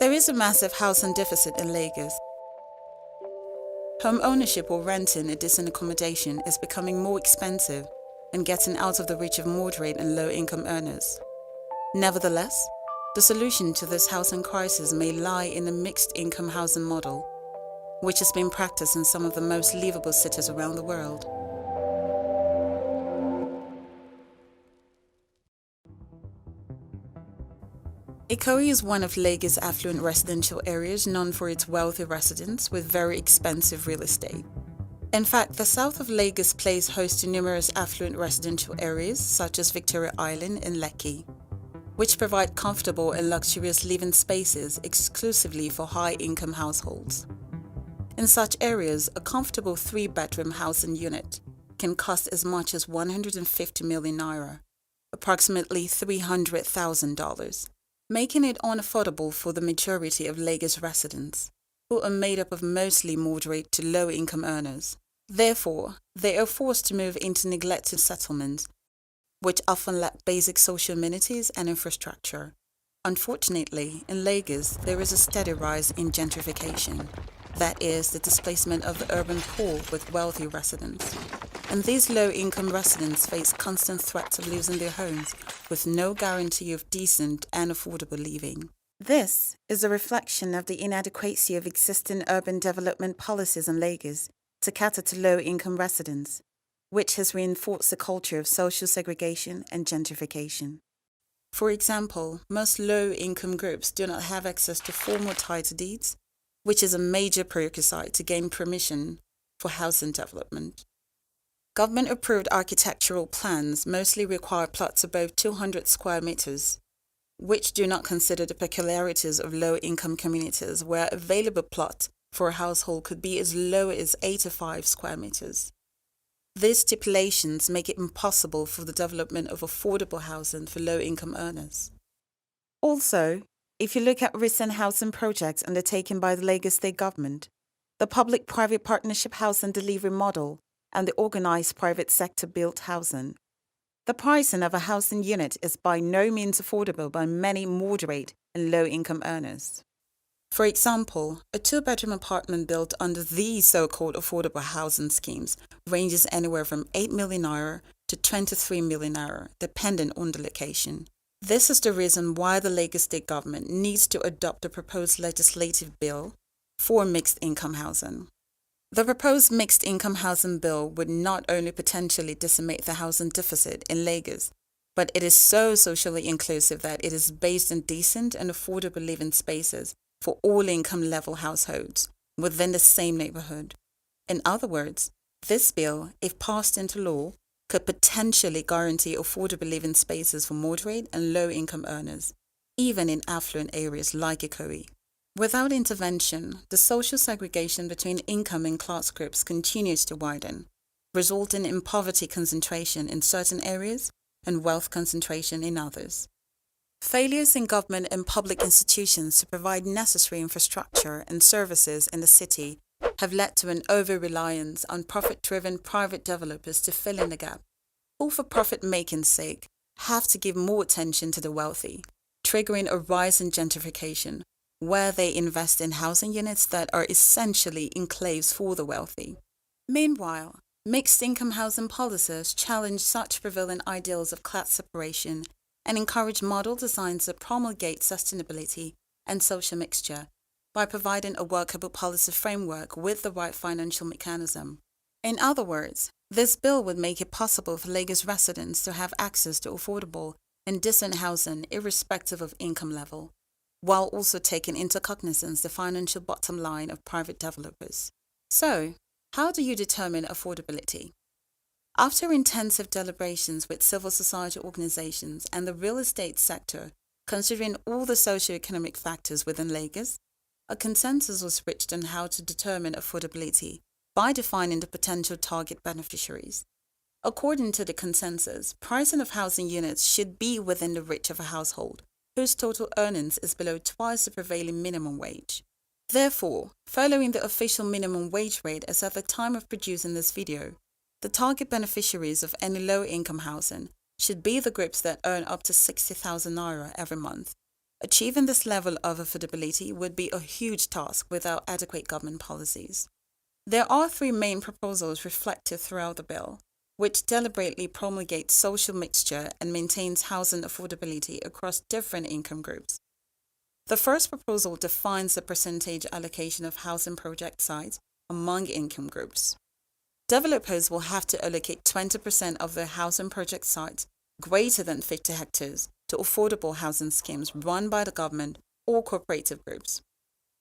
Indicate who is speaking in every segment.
Speaker 1: There is a massive housing deficit in Lagos. Home ownership or renting a decent accommodation is becoming more expensive and getting out of the reach of moderate and low-income earners. Nevertheless, the solution to this housing crisis may lie in a mixed-income housing model, which has been practiced in some of the most livable cities around the world. Ikoyi is one of Lagos' affluent residential areas known for its wealthy residents with very expensive real estate. In fact, the south of Lagos plays host to numerous affluent residential areas such as Victoria Island and Lekki, which provide comfortable and luxurious living spaces exclusively for high-income households. In such areas, a comfortable 3-bedroom housing unit can cost as much as 150 million naira, approximately $300,000. Making it unaffordable for the majority of Lagos residents, who are made up of mostly moderate to low-income earners. Therefore, they are forced to move into neglected settlements, which often lack basic social amenities and infrastructure. Unfortunately, in Lagos, there is a steady rise in gentrification. That is, the displacement of the urban poor with wealthy residents. And these low-income residents face constant threats of losing their homes with no guarantee of decent and affordable living. This is a reflection of the inadequacy of existing urban development policies in Lagos to cater to low-income residents, which has reinforced the culture of social segregation and gentrification. For example, most low-income groups do not have access to formal title deeds, which is a major prerequisite to gain permission for housing development. Government-approved architectural plans mostly require plots above 200 square meters, which do not consider the peculiarities of low-income communities where available plot for a household could be as low as 85 square meters. These stipulations make it impossible for the development of affordable housing for low-income earners. Also, if you look at recent housing projects undertaken by the Lagos State Government, the public-private partnership housing delivery model and the organized private sector built housing, the pricing of a housing unit is by no means affordable by many moderate and low-income earners. For example, a 2-bedroom apartment built under these so-called affordable housing schemes ranges anywhere from 8 million naira to 23 million naira, depending on the location. This is the reason why the Lagos State Government needs to adopt the proposed legislative bill for mixed-income housing. The proposed mixed-income housing bill would not only potentially decimate the housing deficit in Lagos, but it is so socially inclusive that it is based in decent and affordable living spaces for all income level households within the same neighborhood. In other words, this bill, if passed into law, could potentially guarantee affordable living spaces for moderate and low-income earners, even in affluent areas like Ikoyi. Without intervention, the social segregation between income and class groups continues to widen, resulting in poverty concentration in certain areas and wealth concentration in others. Failures in government and public institutions to provide necessary infrastructure and services in the city have led to an over-reliance on profit-driven private developers to fill in the gap, who for profit-making's sake have to give more attention to the wealthy, triggering a rise in gentrification, where they invest in housing units that are essentially enclaves for the wealthy. Meanwhile, mixed-income housing policies challenge such prevailing ideals of class separation and encourage model designs that promulgate sustainability and social mixture by providing a workable policy framework with the right financial mechanism. In other words, this bill would make it possible for Lagos residents to have access to affordable and decent housing irrespective of income level, while also taking into cognizance the financial bottom line of private developers. So, how do you determine affordability? After intensive deliberations with civil society organizations and the real estate sector, considering all the socio-economic factors within Lagos, a consensus was reached on how to determine affordability by defining the potential target beneficiaries. According to the consensus, pricing of housing units should be within the reach of a household whose total earnings is below twice the prevailing minimum wage. Therefore, following the official minimum wage rate as at the time of producing this video, the target beneficiaries of any low-income housing should be the groups that earn up to 60,000 naira every month, Achieving this level of affordability would be a huge task without adequate government policies. There are three main proposals reflected throughout the bill, which deliberately promulgates social mixture and maintains housing affordability across different income groups. The first proposal defines the percentage allocation of housing project sites among income groups. Developers will have to allocate 20% of their housing project sites greater than 50 hectares to affordable housing schemes run by the government or cooperative groups.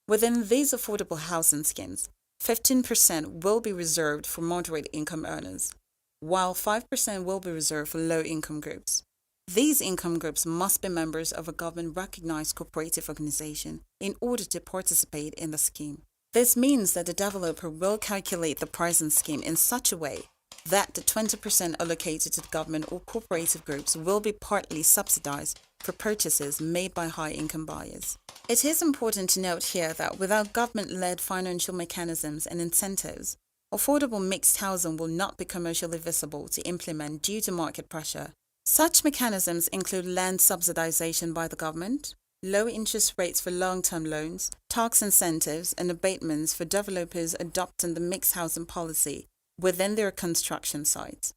Speaker 1: Within these affordable housing schemes, 15% will be reserved for moderate income earners, while 5% will be reserved for low-income groups. These income groups must be members of a government-recognized cooperative organization in order to participate in the scheme. This means that the developer will calculate the pricing scheme in such a way that the 20% allocated to the government or cooperative groups will be partly subsidized for purchases made by high-income buyers. It is important to note here that without government-led financial mechanisms and incentives, affordable mixed housing will not be commercially visible to implement due to market pressure. Such mechanisms include land subsidization by the government, low interest rates for long-term loans, tax incentives and abatements for developers adopting the mixed housing policy within their construction sites.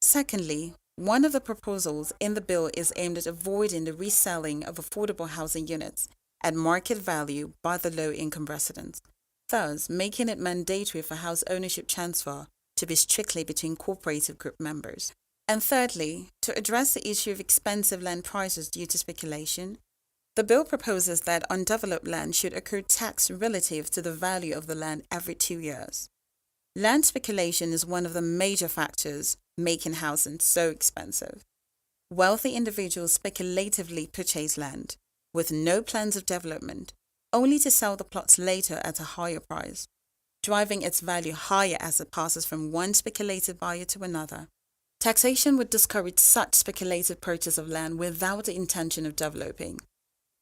Speaker 1: Secondly, one of the proposals in the bill is aimed at avoiding the reselling of affordable housing units at market value by the low-income residents, thus making it mandatory for house ownership transfer to be strictly between cooperative group members. And thirdly, to address the issue of expensive land prices due to speculation, the bill proposes that undeveloped land should accrue tax relative to the value of the land every 2 years. Land speculation is one of the major factors making housing so expensive. Wealthy individuals speculatively purchase land with no plans of development, only to sell the plots later at a higher price, driving its value higher as it passes from one speculative buyer to another. Taxation would discourage such speculative purchase of land without the intention of developing.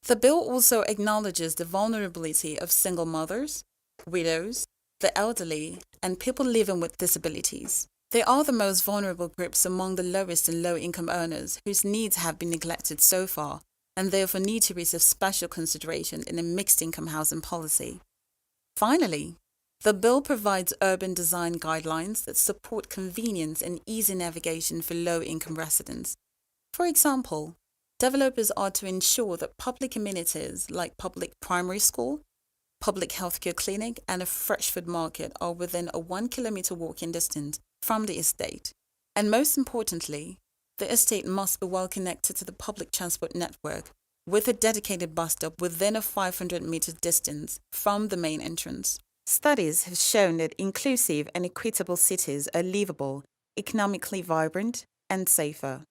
Speaker 1: The bill also acknowledges the vulnerability of single mothers, widows, the elderly, and people living with disabilities. They are the most vulnerable groups among the lowest and low-income earners whose needs have been neglected so far and therefore need to receive special consideration in a mixed-income housing policy. Finally, the bill provides urban design guidelines that support convenience and easy navigation for low-income residents. For example, developers are to ensure that public amenities like public primary school, public healthcare clinic, and a fresh food market are within a 1-kilometer walking distance from the estate. And most importantly, the estate must be well connected to the public transport network with a dedicated bus stop within a 500-meter distance from the main entrance. Studies have shown that inclusive and equitable cities are livable, economically vibrant, and safer.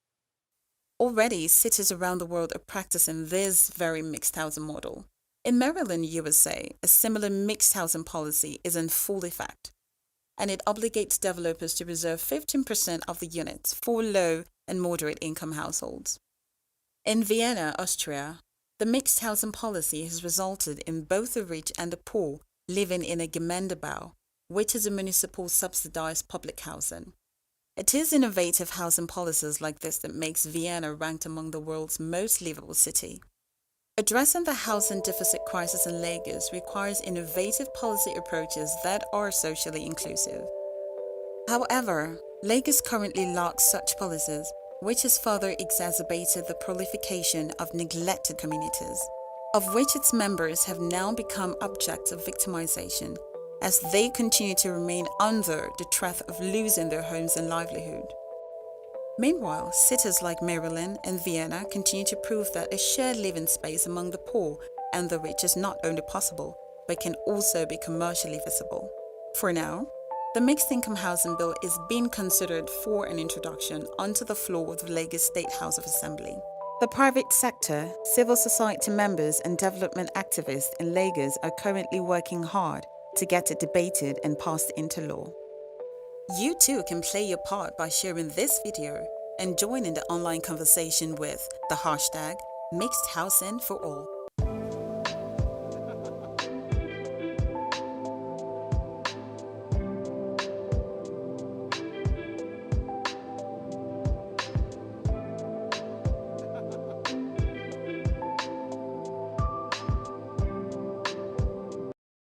Speaker 1: Already, cities around the world are practicing this very mixed housing model. In Maryland, USA, a similar mixed housing policy is in full effect, and it obligates developers to reserve 15% of the units for low and moderate income households. In Vienna, Austria, the mixed housing policy has resulted in both the rich and the poor living in a Gemeindebau, which is a municipal subsidized public housing. It is innovative housing policies like this that makes Vienna ranked among the world's most livable city. Addressing the housing deficit crisis in Lagos requires innovative policy approaches that are socially inclusive. However, Lagos currently lacks such policies, which has further exacerbated the proliferation of neglected communities, of which its members have now become objects of victimization as they continue to remain under the threat of losing their homes and livelihood. Meanwhile, cities like Maryland and Vienna continue to prove that a shared living space among the poor and the rich is not only possible, but can also be commercially visible. For now, the Mixed Income Housing Bill is being considered for an introduction onto the floor of the Lagos State House of Assembly. The private sector, civil society members and development activists in Lagos are currently working hard to get it debated and passed into law. You too can play your part by sharing this video and joining the online conversation with the hashtag #MixedHousingForAll.